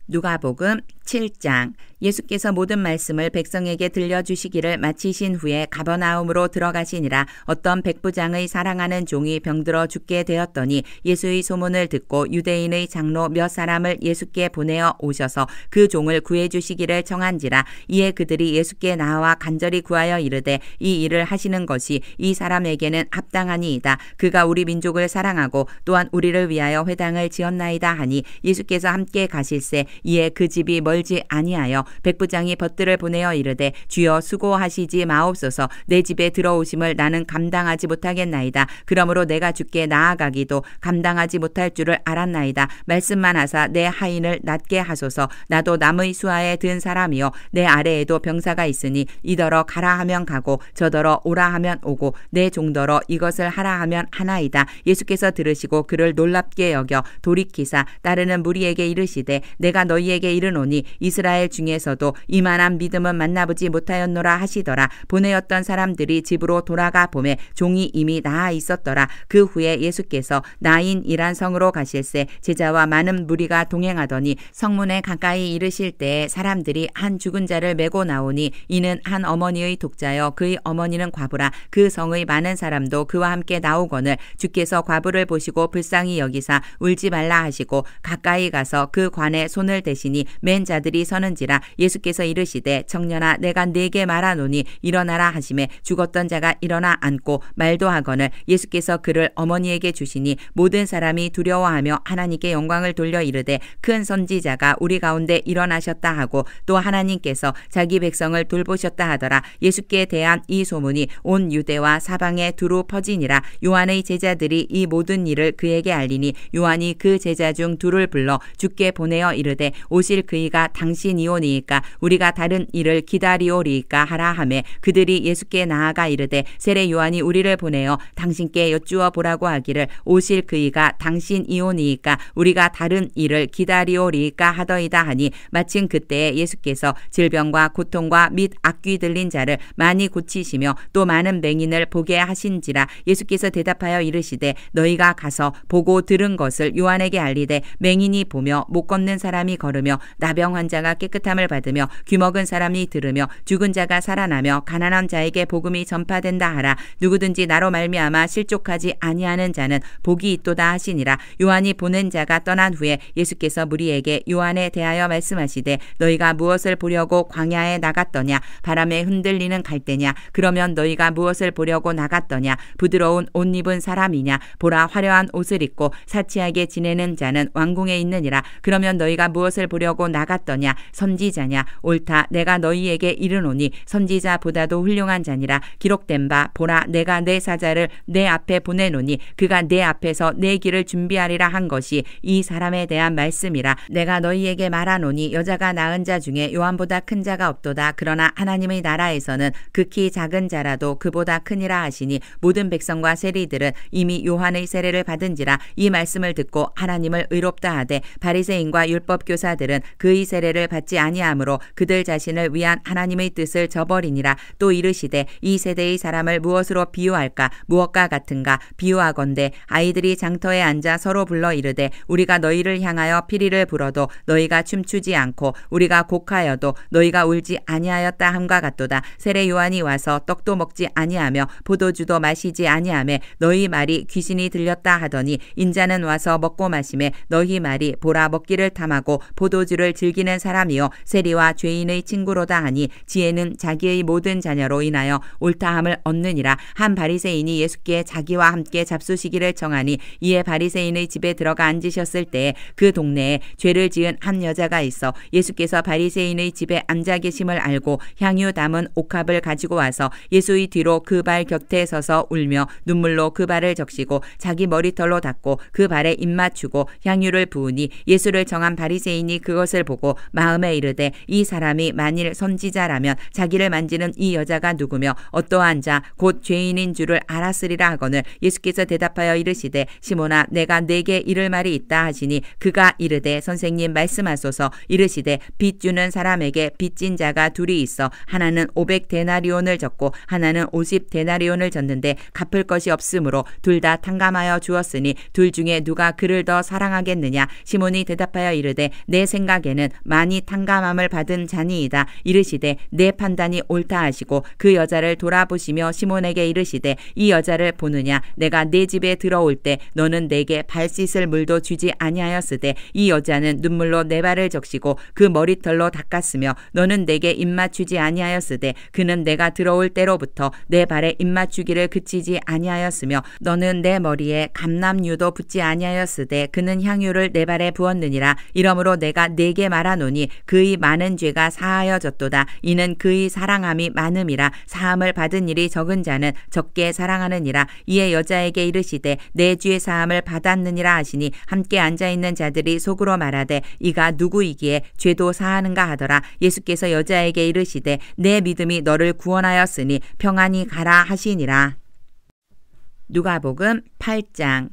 누가복음 7장. 예수께서 모든 말씀을 백성에게 들려주시기를 마치신 후에 가버나움으로 들어가시니라. 어떤 백부장의 사랑하는 종이 병들어 죽게 되었더니 예수의 소문을 듣고 유대인의 장로 몇 사람을 예수께 보내어 오셔서 그 종을 구해주시기를 청한지라. 이에 그들이 예수께 나와 간절히 구하여 이르되 이 일을 하시는 것이 이 사람에게는 합당하니이다. 그가 우리 민족을 사랑하고 또한 우리를 위하여 회당을 지었나이다 하니 예수께서 함께 가실새 이에 그 집이 멀지 아니하여 백부장이 벗들을 보내어 이르되 주여 수고하시지 마옵소서. 내 집에 들어오심을 나는 감당하지 못하겠나이다. 그러므로 내가 주께 나아가기도 감당하지 못할 줄을 알았나이다. 말씀만 하사 내 하인을 낫게 하소서. 나도 남의 수하에 든 사람이요 내 아래에도 병사가 있으니 이더러 가라 하면 가고 저더러 오라 하면 오고 내 종더러 이것을 하라 하면 하나이다. 예수께서 들으시고 그를 놀랍게 여겨 돌이키사 따르는 무리에게 이르시되 내가 너희에게 이르노니 이스라엘 중에서도 이만한 믿음은 만나보지 못하였노라 하시더라. 보내었던 사람들이 집으로 돌아가 보매 종이 이미 나아 있었더라. 그 후에 예수께서 나인이란 성으로 가실새 제자와 많은 무리가 동행하더니 성문에 가까이 이르실 때에 사람들이 한 죽은 자를 메고 나오니 이는 한 어머니의 독자여 그의 어머니는 과부라. 그 성의 많은 사람도 그와 함께 나오거늘 주께서 과부를 보시고 불쌍히 여기사 울지 말라 하시고 가까이 가서 그 관에 손을 대시니 맨 자들이 서는지라. 예수께서 이르시되 청년아 내가 네게 말하노니 일어나라 하시매 죽었던 자가 일어나 앉고 말도 하거늘 예수께서 그를 어머니에게 주시니 모든 사람이 두려워하며 하나님께 영광을 돌려 이르되 큰 선지자가 우리 가운데 일어나셨다 하고 또 하나님께서 자기 백성을 돌보셨다 하더라. 예수께 대한 이 소문이 온 유대와 사방에 두루 퍼지니라. 요한의 제자들이 이 모든 일을 그에게 알리니 요한이 그 제자 중 둘을 불러 주께 보내어 이르되 오실 그이가 당신이오니이까 우리가 다른 일을 기다리오리이까 하라 하매 그들이 예수께 나아가 이르되 세례 요한이 우리를 보내어 당신께 여쭈어 보라고 하기를 오실 그이가 당신이오니이까 우리가 다른 일을 기다리오리이까 하더이다 하니 마침 그때에 예수께서 질병과 고통과 및 악귀 들린 자를 많이 고치시며 또 많은 맹인을 보게 하신지라. 예수께서 대답하여 이르시되 너희가 가서 보고 들은 것을 요한에게 알리되 맹인이 보며 못 걷는 사람이 걸으며 나병 환자가 깨끗함을 받으며 귀먹은 사람이 들으며 죽은 자가 살아나며 가난한 자에게 복음이 전파된다 하라. 누구든지 나로 말미암아 실족하지 아니하는 자는 복이 있도다 하시니라. 요한이 보낸 자가 떠난 후에 예수께서 무리에게 요한에 대하여 말씀하시되 너희가 무엇을 보려고 광야에 나갔더냐? 바람에 흔들리는 갈대냐? 그러면 너희가 무엇을 보려고 나갔더냐? 부드러운 옷 입은 사람이냐? 보라 화려한 옷을 입고 사치하게 지내는 자는 왕궁에 있느니라. 그러면 너희가 무엇을 보려고 나갔더냐? 선지자냐? 옳다 내가 너희에게 이르노니 선지자보다도 훌륭한 자니라. 기록된 바 보라 내가 내 사자를 내 앞에 보내노니 그가 내 앞에서 내 길을 준비하리라 한 것이 이 사람에 대한 말씀이라. 내가 너희에게 말하노니 여자가 낳은 자 중에 요한보다 큰 자가 없도다. 그러나 하나님의 나라에서는 극히 작은 자라도 그보다 크니라 하시니 모든 백성과 세리들은 이미 요한의 세례를 받은지라. 이 말씀을 듣고 하나님을 의롭다 하되 바리새인과 율법 교사들은 그의 세례를 받지 아니하므로 그들 자신을 위한 하나님의 뜻을 저버리니라. 또 이르시되 이 세대의 사람을 무엇으로 비유할까? 무엇과 같은가? 비유하건대 아이들이 장터에 앉아 서로 불러 이르되 우리가 너희를 향하여 피리를 불어도 너희가 춤추지 않고 우리가 곡하여도 너희가 울지 아니하였다 함과 같도다. 세례 요한이 와서 떡도 먹지 아니하며 포도주도 마시지 아니하며 너희 말이 귀신이 들렸다 하더니 인자는 와서 먹고 마시매 너희 말이 보라 먹기를 탐하고 포도주를 즐기는 사람이요 세리와 죄인의 친구로다 하니 지혜는 자기의 모든 자녀로 인하여 옳다함을 얻느니라. 한 바리새인이 예수께 자기와 함께 잡수시기를 정하니 이에 바리새인의 집에 들어가 앉으셨을 때에 그 동네에 죄를 지은 한 여자가 있어 예수께서 바리새인의 집에 앉아 계심을 알고 향유 담은 옥합을 가지고 와서 예수의 뒤로 그 발 곁에 서서 울며 눈물로 그 발을 적시고 자기 머리털로 닦고 그 발에 입 맞추고 향유를 부으니 예수를 정한 바리새인이 그것을 보고 마음에 이르되 이 사람이 만일 선지자라면 자기를 만지는 이 여자가 누구며 어떠한 자 곧 죄인인 줄을 알았으리라 하거늘 예수께서 대답하여 이르시되 시몬아 내가 네게 이를 말이 있다 하시니 그가 이르되 선생님 말씀하소서. 이르시되 빚 주는 사람에게 빚진 자가 둘이 있어 하나는 500데나리온을 졌고 하나는 50데나리온을 졌는데 갚을 것이 없으므로 둘 다 탕감하여 주었으니 둘 중에 누가 그를 더 사랑하겠느냐? 시몬이 대답하여 이르되 내 생각에는 많이 탕감함을 받은 자니이다. 이르시되 내 판단이 옳다 하시고 그 여자를 돌아보시며 시몬에게 이르시되 이 여자를 보느냐? 내가 내 집에 들어올 때 너는 내게 발 씻을 물도 주지 아니하였으되 이 여자는 눈물로 내 발을 적시고 그 머리털로 닦았으며 너는 내게 입맞추지 아니하였으되 그는 내가 들어올 때로부터 내 발에 입맞추기를 그치지 아니하였으며 너는 내 머리에 감람유도 붓지 아니하였으되 그는 향유를 내 발에 부었느니라. 이러므로 내가 네게 말하노니 그의 많은 죄가 사하여졌도다. 이는 그의 사랑함이 많음이라. 사함을 받은 일이 적은 자는 적게 사랑하느니라. 이에 여자에게 이르시되 내 죄 사함을 받았느니라 하시니 함께 앉아있는 자들이 속으로 말하되 이가 누구이기에 죄도 사하는가 하더라. 예수께서 여자에게 이르시되 내 믿음이 너를 구원하였으니 평안히 가라 하시니라. 누가복음 8장.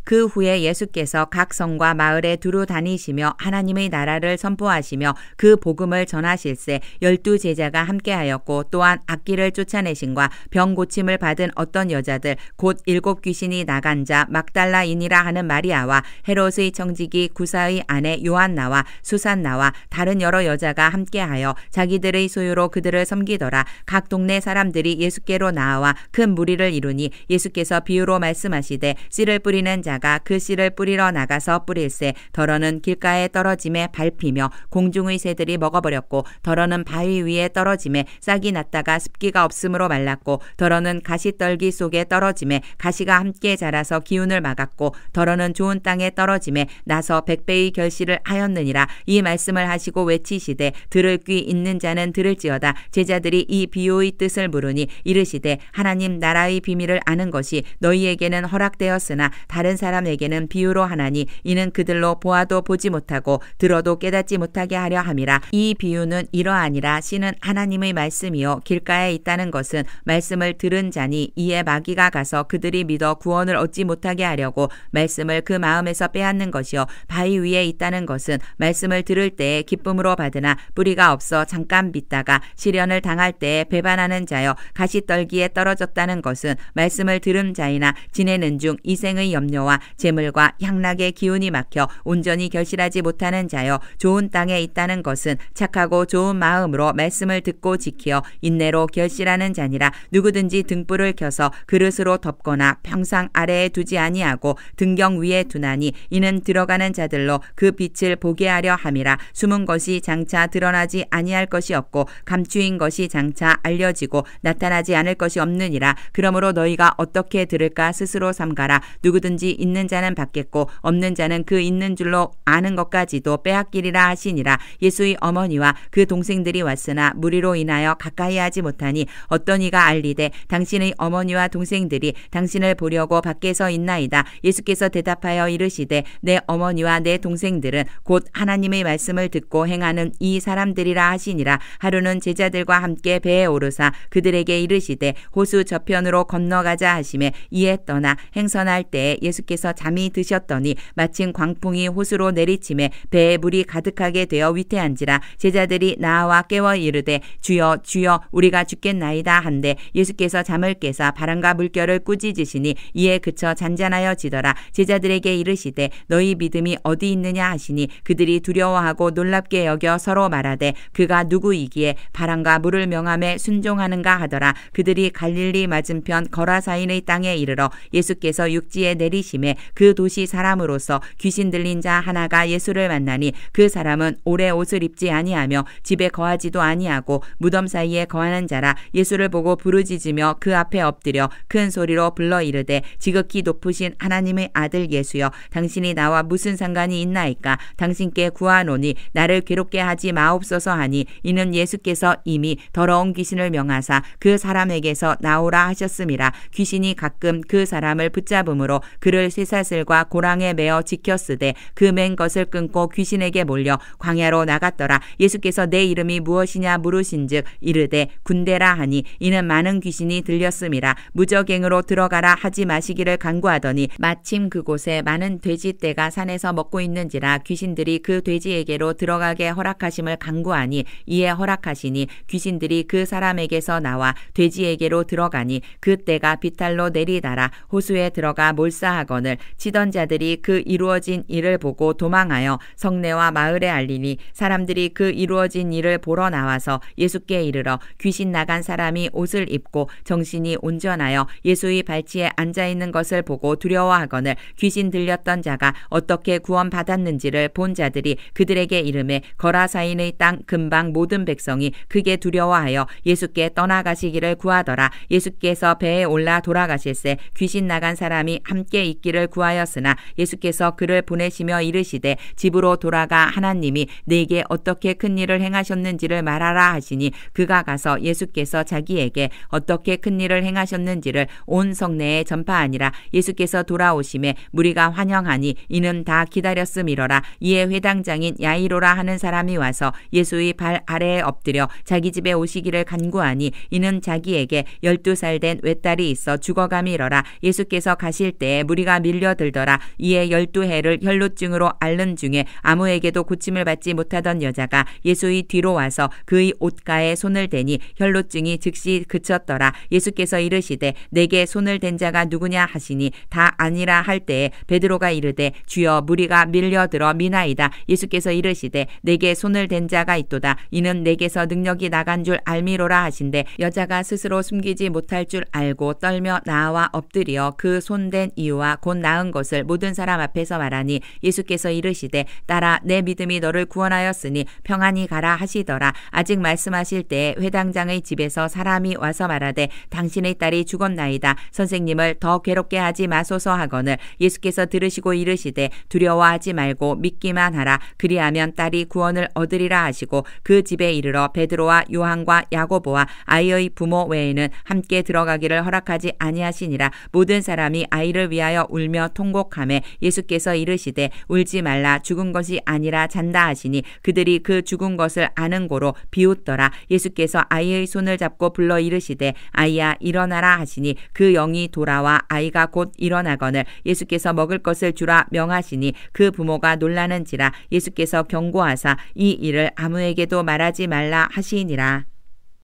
그 후에 예수께서 각 성과 마을에 두루 다니시며 하나님의 나라를 선포하시며 그 복음을 전하실세 12 제자가 함께하였고 또한 악귀를 쫓아내신과 병 고침을 받은 어떤 여자들 곧 7 귀신이 나간 자 막달라인이라 하는 마리아와 헤롯의 청지기 구사의 아내 요한나와 수산나와 다른 여러 여자가 함께하여 자기들의 소유로 그들을 섬기더라. 각 동네 사람들이 예수께로 나와 큰 무리를 이루니 예수께서 비유로 말씀하시되 씨를 뿌리는 자 나가 그 씨를 뿌리러 나가서 뿌릴새 덜어는 길가에 떨어짐에 밟히며 공중의 새들이 먹어버렸고 덜어는 바위 위에 떨어짐에 싹이 났다가 습기가 없으므로 말랐고 덜어는 가시떨기 속에 떨어짐에 가시가 함께 자라서 기운을 막았고 덜어는 좋은 땅에 떨어짐에 나서 100배의 결실을 하였느니라. 이 말씀을 하시고 외치시되 들을 귀 있는 자는 들을지어다. 제자들이 이 비유의 뜻을 물으니 이르시되 하나님 나라의 비밀을 아는 것이 너희에게는 허락되었으나 다른 사람에게는 비유로 하나니 이는 그들로 보아도 보지 못하고 들어도 깨닫지 못하게 하려 함이라. 이 비유는 이러하니라. 씨는 하나님의 말씀이요 길가에 있다는 것은 말씀을 들은 자니 이에 마귀가 가서 그들이 믿어 구원을 얻지 못하게 하려고 말씀을 그 마음에서 빼앗는 것이요 바위 위에 있다는 것은 말씀을 들을 때에 기쁨으로 받으나 뿌리가 없어 잠깐 믿다가 시련을 당할 때에 배반하는 자여 가시떨기에 떨어졌다는 것은 말씀을 들은 자이나 지내는 중 이생의 염려와 재물과 향락의 기운이 막혀 온전히 결실하지 못하는 자여 좋은 땅에 있다는 것은 착하고 좋은 마음으로 말씀을 듣고 지키어 인내로 결실하는 자니라. 누구든지 등불을 켜서 그릇으로 덮거나 평상 아래에 두지 아니하고 등경 위에 두나니 이는 들어가는 자들로 그 빛을 보게 하려 함이라. 숨은 것이 장차 드러나지 아니할 것이 없고 감추인 것이 장차 알려지고 나타나지 않을 것이 없느니라. 그러므로 너희가 어떻게 들을까 스스로 삼가라. 누구든지 있는 자는 받겠고 없는 자는 그 있는 줄로 아는 것까지도 빼앗기리라 하시니라. 예수의 어머니와 그 동생들이 왔으나 무리로 인하여 가까이 하지 못하니 어떤 이가 알리되 당신의 어머니와 동생들이 당신을 보려고 밖에서 있나이다. 예수께서 대답하여 이르시되 내 어머니와 내 동생들은 곧 하나님의 말씀을 듣고 행하는 이 사람들이라 하시니라. 하루는 제자들과 함께 배에 오르사 그들에게 이르시되 호수 저편으로 건너가자 하시매 이에 떠나 행선할 때에 예수께서 잠이 드셨더니 마침 광풍이 호수로 내리침에 배에 물이 가득하게 되어 위태한지라. 제자들이 나와 깨워 이르되 주여 주여 우리가 죽겠나이다 한데 예수께서 잠을 깨사 바람과 물결을 꾸짖으시니 이에 그쳐 잔잔하여 지더라. 제자들에게 이르시되 너희 믿음이 어디 있느냐 하시니 그들이 두려워하고 놀랍게 여겨 서로 말하되 그가 누구이기에 바람과 물을 명함에 순종하는가 하더라. 그들이 갈릴리 맞은편 거라사인의 땅에 이르러 예수께서 육지에 내리심에 그 도시 사람으로서 귀신 들린 자 하나가 예수를 만나니 그 사람은 오래 옷을 입지 아니하며 집에 거하지도 아니하고 무덤 사이에 거하는 자라. 예수를 보고 부르짖으며 그 앞에 엎드려 큰 소리로 불러 이르되 지극히 높으신 하나님의 아들 예수여 당신이 나와 무슨 상관이 있나이까. 당신께 구하노니 나를 괴롭게 하지 마옵소서 하니 이는 예수께서 이미 더러운 귀신을 명하사 그 사람에게서 나오라 하셨음이라. 귀신이 가끔 그 사람을 붙잡음으로 그를 쇠사슬과 고랑에 매어 지켰으되 그 맨 것을 끊고 귀신에게 몰려 광야로 나갔더라. 예수께서 내 이름이 무엇이냐 물으신즉 이르되 군대라 하니 이는 많은 귀신이 들렸음이라. 무저갱으로 들어가라 하지 마시기를 간구하더니 마침 그곳에 많은 돼지떼가 산에서 먹고 있는지라 귀신들이 그 돼지에게로 들어가게 허락하심을 간구하니 이에 허락하시니 귀신들이 그 사람에게서 나와 돼지에게로 들어가니 그 떼가 비탈로 내리달아 호수에 들어가 몰사하거늘 치던 자들이 그 이루어진 일을 보고 도망하여 성내와 마을에 알리니 사람들이 그 이루어진 일을 보러 나와서 예수께 이르러 귀신 나간 사람이 옷을 입고 정신이 온전하여 예수의 발치에 앉아있는 것을 보고 두려워하거늘 귀신 들렸던 자가 어떻게 구원받았는지를 본 자들이 그들에게 이르매 거라사인의 땅 근방 모든 백성이 크게 두려워하여 예수께 떠나가시기를 구하더라. 예수께서 배에 올라 돌아가실새 귀신 나간 사람이 함께 있기를 구하였으나 예수께서 그를 보내시며 이르시되 집으로 돌아가 하나님이 네게 어떻게 큰 일을 행하셨는지를 말하라 하시니 그가 가서 예수께서 자기에게 어떻게 큰 일을 행하셨는지를 온 성내에 전파하니라. 예수께서 돌아오심에 무리가 환영하니 이는 다 기다렸음이로라. 이에 회당장인 야이로라 하는 사람이 와서 예수의 발 아래에 엎드려 자기 집에 오시기를 간구하니 이는 자기에게 12살 된 외딸이 있어 죽어감이러라. 예수께서 가실 때에 무리가 밀려들더라. 이에 12해를 혈루증으로 앓는 중에 아무에게도 고침을 받지 못하던 여자가 예수의 뒤로 와서 그의 옷가에 손을 대니 혈루증이 즉시 그쳤더라. 예수께서 이르시되 내게 손을 댄 자가 누구냐 하시니 다 아니라 할 때에 베드로가 이르되 주여 무리가 밀려들어 미나이다. 예수께서 이르시되 내게 손을 댄 자가 있도다. 이는 내게서 능력이 나간 줄 알미로라 하신대 여자가 스스로 숨기지 못할 줄 알고 떨며 나와 엎드려 그 손댄 이유와 곧 나은 것을 모든 사람 앞에서 말하니 예수께서 이르시되 딸아 내 믿음이 너를 구원하였으니 평안히 가라 하시더라. 아직 말씀하실 때에 회당장의 집에서 사람이 와서 말하되 당신의 딸이 죽었나이다. 선생님을 더 괴롭게 하지 마소서 하거늘 예수께서 들으시고 이르시되 두려워하지 말고 믿기만 하라. 그리하면 딸이 구원을 얻으리라 하시고 그 집에 이르러 베드로와 요한과 야고보와 아이의 부모 외에는 함께 들어가기를 허락하지 아니하시니라. 모든 사람이 아이를 위하여 울며 통곡하매 예수께서 이르시되 울지 말라. 죽은 것이 아니라 잔다 하시니 그들이 그 죽은 것을 아는 고로 비웃더라. 예수께서 아이의 손을 잡고 불러 이르시되 아이야 일어나라 하시니 그 영이 돌아와 아이가 곧 일어나거늘 예수께서 먹을 것을 주라 명하시니 그 부모가 놀라는지라. 예수께서 경고하사 이 일을 아무에게도 말하지 말라 하시니라.